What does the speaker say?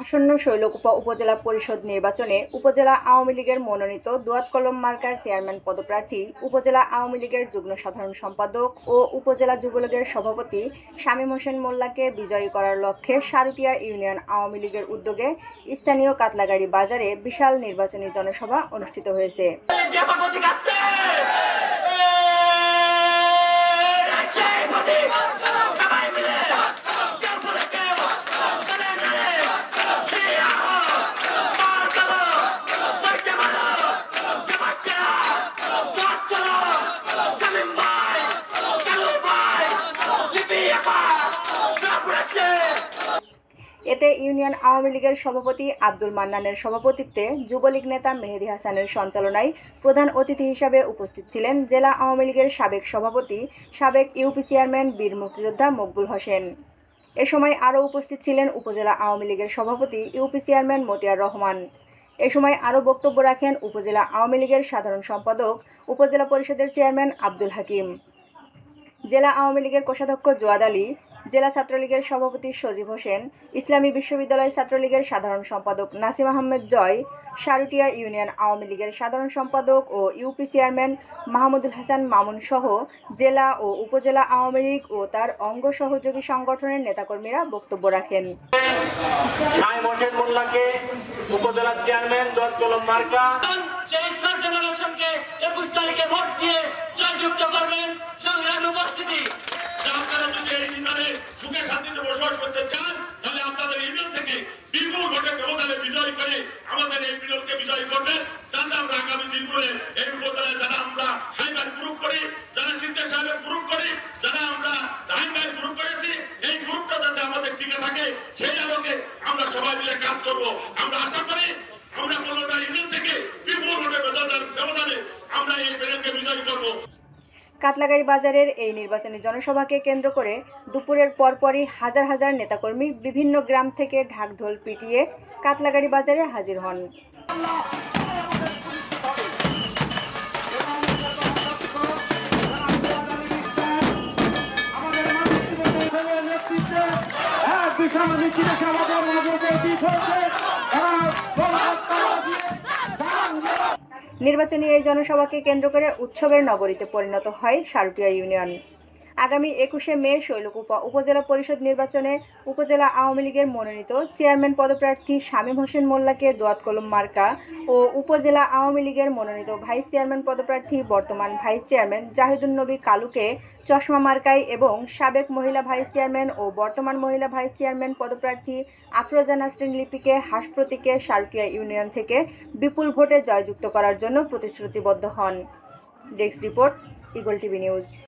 আসন্ন শৈলকুপা উপজেলা পরিষদ নির্বাচনে উপজেলা আওয়ামী লীগের মনোনীত দোয়াত কলম মার্কার চেয়ারম্যান পদপ্রার্থী, উপজেলা আওয়ামী লীগের যুগ্ম সাধারণ সম্পাদক ও উপজেলা যুবলীগের সভাপতি শামীম হোসেন মোল্লাকে বিজয়ী করার লক্ষ্যে সারুটিয়া ইউনিয়ন আওয়ামী লীগের উদ্যোগে স্থানীয় কাতলাগাড়ি বাজারে বিশাল নির্বাচনী জনসভা অনুষ্ঠিত হয়েছে। এতে ইউনিয়ন আওয়ামী লীগের সভাপতি আব্দুল মান্নানের সভাপতিত্বে যুবলীগ নেতা মেহেদী হাসানের সঞ্চালনায় প্রধান অতিথি হিসাবে উপস্থিত ছিলেন জেলা আওয়ামী লীগের সাবেক সভাপতি, সাবেক ইউপি চেয়ারম্যান বীর মুক্তিযোদ্ধা মকবুল হোসেন। এ সময় আরও উপস্থিত ছিলেন উপজেলা আওয়ামী লীগের সভাপতি, ইউপি চেয়ারম্যান মতিয়ার রহমান। এ সময় আরও বক্তব্য রাখেন উপজেলা আওয়ামী লীগের সাধারণ সম্পাদক, উপজেলা পরিষদের চেয়ারম্যান আব্দুল হাকিম, জেলা আওয়ামী লীগের কোষাধ্যক্ষ জোয়াদ আলী, জেলা ছাত্রলীগের সভাপতি সজীব হোসেন, ইসলামী বিশ্ববিদ্যালয় ছাত্রলীগের সাধারণ সম্পাদক নাসিম আহমেদ জয়, সারুটিয়া ইউনিয়ন আওয়ামী লীগের সাধারণ সম্পাদক ও ইউপি চেয়ারম্যান মাহমুদুল হাসান মামুন সহ জেলা ও উপজেলা আওয়ামী লীগ ও তার অঙ্গ সহযোগী সংগঠনের নেতাকর্মীরা বক্তব্য রাখেন। শামীম হোসেন মোল্লাকে উপজেলা চেয়ারম্যান দোয়াত কলম মার্কা ভোট দিয়ে জয়যুক্ত করবেন। সংগ্রামী উপস্থিতি, আপনারা যদি এই ইউনিয়নে সুখে শান্তিতে বসবাস করতে চান, তাহলে আপনাদের ইউনিয়ন থেকে বিপুল ভোটে ব্যবধানে বিজয় করে আমাদের এই ইউনিয়নকে বিজয় করবেন। যাতে আমরা আগামী দিনগুলো এই উপজেলায় যারা আমরা হাইবার গ্রুপ করি, যারা সিদ্দিক সাহেবের গ্রুপ করি, যারা আমরা হাইবার গ্রুপ করেছি, এই গ্রুপটা যাতে আমাদের টিকে থাকে সেই আলোকে আমরা সবাই মিলে কাজ করব। আমরা আশা করি আমরা কলকাতা ইউনিয়ন থেকে বিপুল ভোটে ব্যবধানে আমরা এই ইউনিয়নকে বিজয় করব। কাতলাগাড়ি বাজারের এই নির্বাচনী জনসভাকে কেন্দ্র করে দুপুরের পরপরই হাজার হাজার নেতাকর্মী বিভিন্ন গ্রাম থেকে ঢাকঢোল পিটিয়ে কাতলাগাড়ি বাজারে হাজির হন। নির্বাচনী এই জনসভাকে কেন্দ্র করে উৎসবের নগরীতে পরিণত হয় সারুটিয়া ইউনিয়ন। আগামী 21শে মে শৈলকুপা উপজেলা পরিষদ নির্বাচনে উপজেলা আওয়ামী লীগের মনোনীত চেয়ারম্যান পদপ্রার্থী শামীম হোসেন মোল্লাকে দোয়াত কলম মার্কা ও উপজেলা আওয়ামী লীগের মনোনীত ভাইস চেয়ারম্যান পদপ্রার্থী বর্তমান ভাইস চেয়ারম্যান জাহিদুন নবী কালুকে চশমা মার্কায় এবং সাবেক মহিলা ভাইস চেয়ারম্যান ও বর্তমান মহিলা ভাইস চেয়ারম্যান পদপ্রার্থী আফরোজা নাসরিন লিপিকে হাঁস প্রতীকে সারুটিয়া ইউনিয়ন থেকে বিপুল ভোটে জয়যুক্ত করার জন্য প্রতিশ্রুতিবদ্ধ হন। Desk report, eagle TV news.